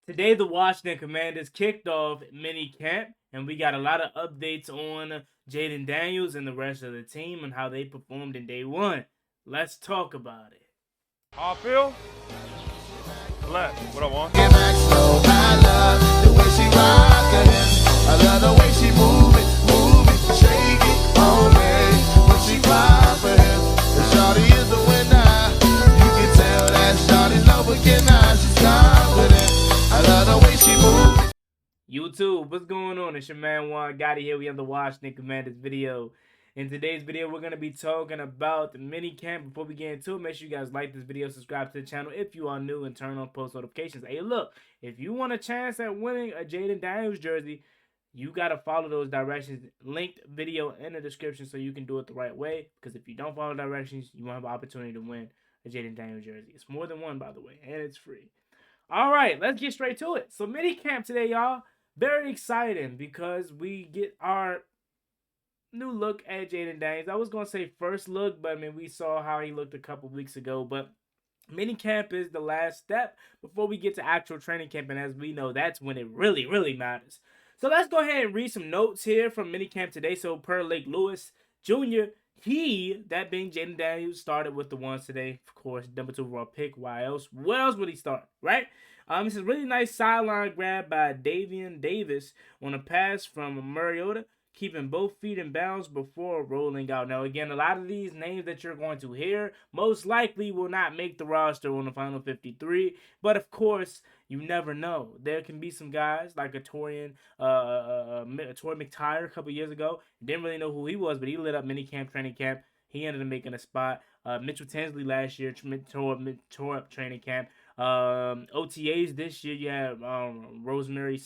Today, the Washington Commanders kicked off mini camp, and we got a lot of updates on Jayden Daniels and the rest of the team and how they performed in day one. Let's talk about it. How I feel? Blessed. What I want? Get back slow. I love the way she rock it. I love the way she move it, shake it on me. When she cry for him, the shawty is the winner. You can tell that shawty's over getting out. She's confident. I love the way she move. YouTube, what's going on? It's your man Gotti here. We have the Washington Commanders video. In today's video, we're going to be talking about the mini camp. Before we get into it, make sure you guys like this video, subscribe to the channel if you are new, and turn on post notifications. Hey, look, if you want a chance at winning a Jayden Daniels jersey, you got to follow those directions. Linked video in the description so you can do it the right way. Because if you don't follow directions, you won't have an opportunity to win a Jayden Daniels jersey. It's more than one, by the way, and it's free. All right, let's get straight to it. So mini camp today, y'all. Very exciting because we get our new look at Jayden Daniels. I was going to say first look, but I mean, we saw how he looked a couple weeks ago. But mini camp is the last step before we get to actual training camp. And as we know, that's when it really, really matters. So let's go ahead and read some notes here from mini camp today. So per Lake Lewis Jr., that being Jayden Daniels, started with the ones today. Of course, number 2 overall pick. Why else? What else would he start, right? This is a really nice sideline grab by Davian Davis on a pass from Mariota, keeping both feet in bounds before rolling out. Now, again, a lot of these names that you're going to hear most likely will not make the roster on the final 53, but of course, you never know. There can be some guys like a Torrey McTire a couple years ago. Didn't really know who he was, but he lit up minicamp, training camp. He ended up making a spot. Mitchell Tinsley last year tore up training camp. OTAs this year, you have Rosemary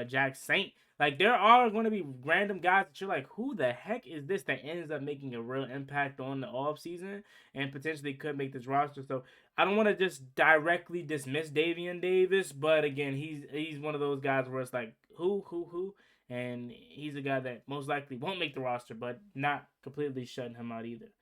Jack Saint. Like, there are going to be random guys that you're like, who the heck is this, that ends up making a real impact on the offseason and potentially could make this roster. So I don't want to just directly dismiss Davian Davis, but again, he's one of those guys where it's like, who? And he's a guy that most likely won't make the roster, but not completely shutting him out either.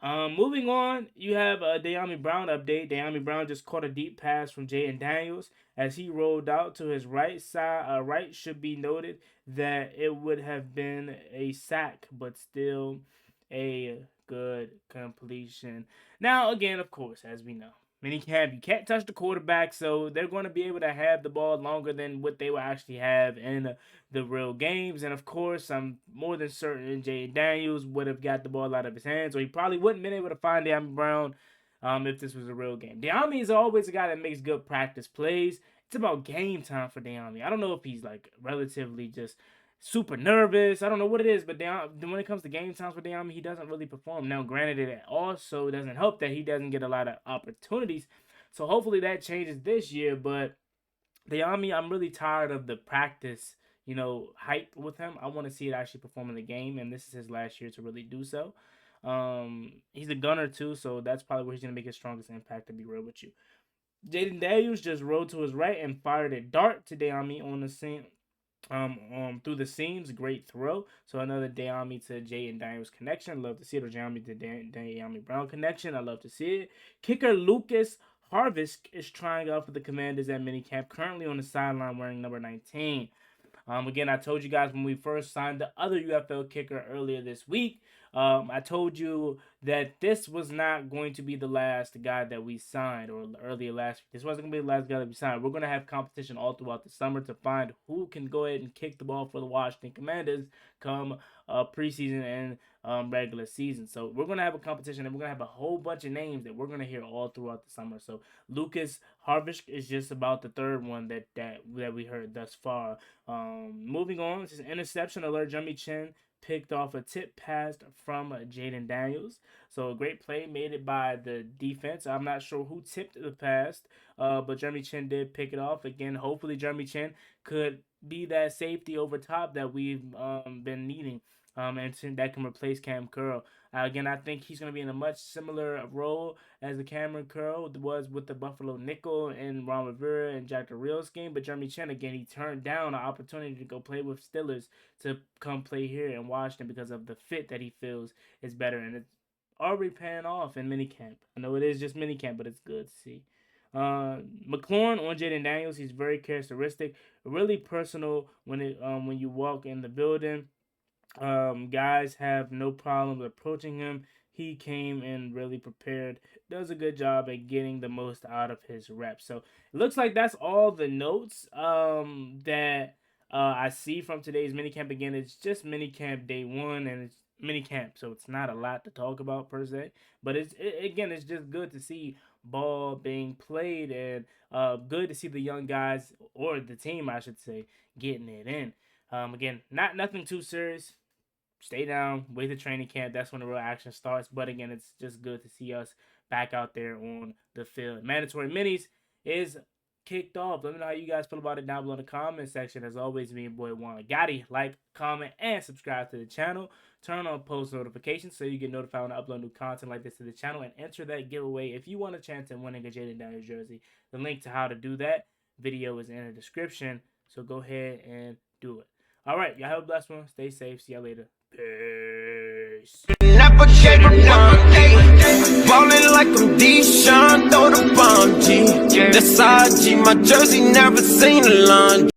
Moving on, you have a Dyami Brown update. Dyami Brown just caught a deep pass from Jayden Daniels as he rolled out to his right side. Right should be noted that it would have been a sack, but still a good completion. Now, again, of course, as we know, minicamp, you can't touch the quarterback, so they're going to be able to have the ball longer than what they will actually have in the real games. And of course, I'm more than certain Jayden Daniels would have got the ball out of his hands, or he probably wouldn't have been able to find Dyami Brown if this was a real game. Dyami is always a guy that makes good practice plays. It's about game time for Dyami. I don't know if he's like relatively just super nervous. I don't know what it is, but when it comes to game times for Dyami, he doesn't really perform. Now, granted, it also doesn't help that he doesn't get a lot of opportunities. So hopefully that changes this year. But Dyami, I'm really tired of the practice, hype with him. I want to see it actually perform in the game, and this is his last year to really do so. He's a gunner too, so that's probably where he's gonna make his strongest impact. To be real with you, Jayden Daniels just rolled to his right and fired a dart to Dyami on the scene. Through the seams, great throw. So another Dyami to Jayden Daniels connection. Love to see it. Or Jermey to Dyami Brown connection. I love to see it. Kicker Lucas Harvisk is trying out for the Commanders at minicamp, currently on the sideline wearing number 19. Again, I told you guys when we first signed the other UFL kicker earlier this week, I told you that this was not going to be the last guy that we signed, or earlier last week. This wasn't going to be the last guy that we signed. We're going to have competition all throughout the summer to find who can go ahead and kick the ball for the Washington Commanders come preseason and regular season. So we're going to have a competition, and we're going to have a whole bunch of names that we're going to hear all throughout the summer. So Lucas Harvisk is just about the third one that we heard thus far. Moving on, this is interception alert. Chinn picked off a tip pass from Jayden Daniels. So a great play made it by the defense. I'm not sure who tipped the pass, but Chinn did pick it off. Again, hopefully Chinn could be that safety over top that we've been needing. And that can replace Cam Curl. Again, I think he's going to be in a much similar role as the Cameron Curl was with the Buffalo Nickel and Ron Rivera and Jack Del Rio's game. But Jermey Chinn, again, he turned down an opportunity to go play with Steelers to come play here in Washington because of the fit that he feels is better. And it's already paying off in minicamp. I know it is just minicamp, but it's good to see. McLaurin on Jayden Daniels, he's very characteristic, really personal when you walk in the building. Guys have no problems approaching him. He came in really prepared, does a good job at getting the most out of his reps. So it looks like that's all the notes that I see from today's minicamp. Again, it's just minicamp day 1, and it's minicamp, so it's not a lot to talk about per se. But it's just good to see ball being played, and good to see the young guys, or the team, I should say, getting it in. Again, nothing too serious. Stay down, wait the training camp. That's when the real action starts. But again, it's just good to see us back out there on the field. Mandatory minis is kicked off. Let me know how you guys feel about it down below in the comment section. As always, me and boy Juan Gotti. Like, comment, and subscribe to the channel. Turn on post notifications so you get notified when I upload new content like this to the channel. And enter that giveaway if you want a chance at winning a Jayden Daniels jersey. The link to how to do that video is in the description. So go ahead and do it. All right, y'all have a blessed one. Stay safe. See y'all later. Peace. Never gave up on ballin' like I'm D-Sean, throw the bomb, G. That's IG, my jersey never seen a laundry.